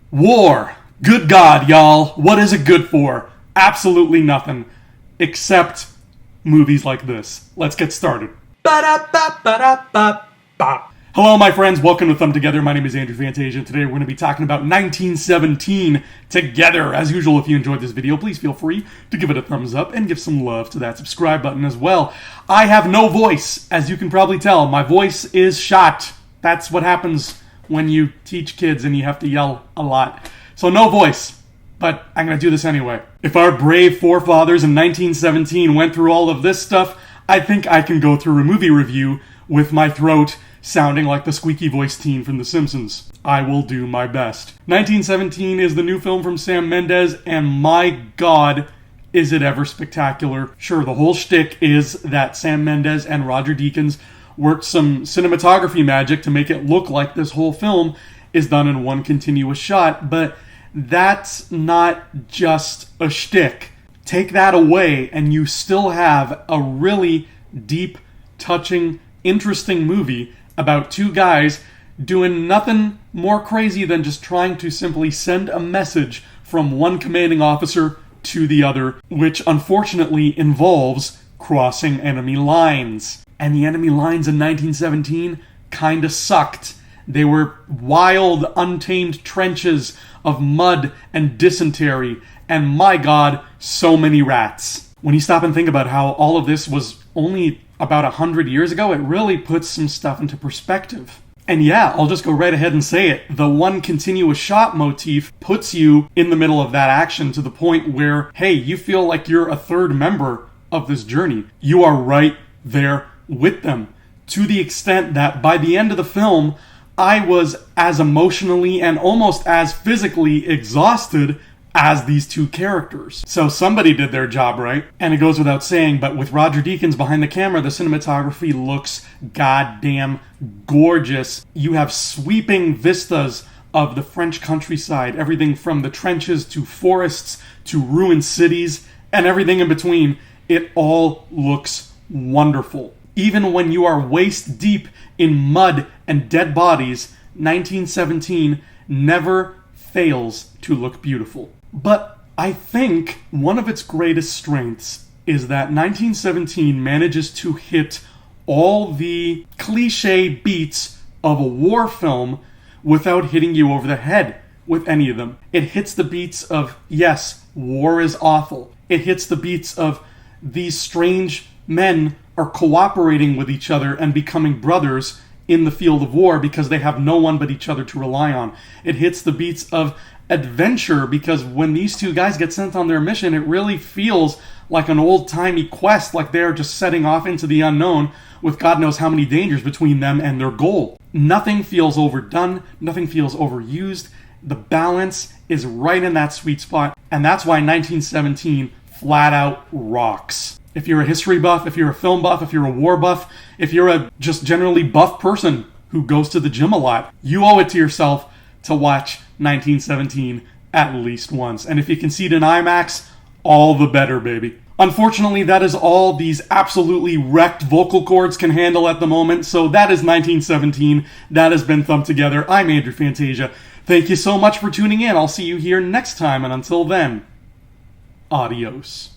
War. Good God, y'all. What is it good for? Absolutely nothing. Except movies like this. Let's get started. Ba-da-ba-ba-da-ba-ba. Hello, my friends. Welcome to Thumb Together. My name is Andrew Fantasia, and today we're going to be talking about 1917 together. As usual, if you enjoyed this video, please feel free to give it a thumbs up and give some love to that subscribe button as well. I have no voice, as you can probably tell. My voice is shot. That's what happens when you teach kids and you have to yell a lot. So no voice, but I'm going to do this anyway. If our brave forefathers in 1917 went through all of this stuff, I think I can go through a movie review with my throat sounding like the squeaky voiced teen from The Simpsons. I will do my best. 1917 is the new film from Sam Mendes, and my God, is it ever spectacular. Sure, the whole shtick is that Sam Mendes and Roger Deakins worked some cinematography magic to make it look like this whole film is done in one continuous shot, but that's not just a shtick. Take that away and you still have a really deep, touching, interesting movie about two guys doing nothing more crazy than just trying to simply send a message from one commanding officer to the other, which unfortunately involves crossing enemy lines. And the enemy lines in 1917 kinda sucked. They were wild, untamed trenches of mud and dysentery, and my God, so many rats. When you stop and think about how all of this was only about 100 years ago, it really puts some stuff into perspective. And yeah, I'll just go right ahead and say it. The one continuous shot motif puts you in the middle of that action to the point where, hey, you feel like you're a third member of this journey. You are right there with them. To the extent that by the end of the film, I was as emotionally and almost as physically exhausted as these two characters. So somebody did their job right, and it goes without saying, but with Roger Deakins behind the camera, the cinematography looks goddamn gorgeous. You have sweeping vistas of the French countryside, everything from the trenches to forests to ruined cities and everything in between. It all looks wonderful. Even when you are waist deep in mud and dead bodies, 1917 never fails to look beautiful. But I think one of its greatest strengths is that 1917 manages to hit all the cliche beats of a war film without hitting you over the head with any of them. It hits the beats of, yes, war is awful. It hits the beats of these strange men are cooperating with each other and becoming brothers in the field of war because they have no one but each other to rely on. It hits the beats of adventure because when these two guys get sent on their mission, it really feels like an old-timey quest, like they're just setting off into the unknown with God knows how many dangers between them and their goal. Nothing feels overdone, nothing feels overused. The balance is right in that sweet spot, and that's why 1917 flat out rocks. If you're a history buff, if you're a film buff, if you're a war buff, if you're a just generally buff person who goes to the gym a lot, you owe it to yourself to watch 1917 at least once. And if you can see it in IMAX, all the better, baby. Unfortunately, that is all these absolutely wrecked vocal cords can handle at the moment, so that is 1917. That has been Thumb Together. I'm Andrew Fantasia. Thank you so much for tuning in. I'll see you here next time, and until then, adios.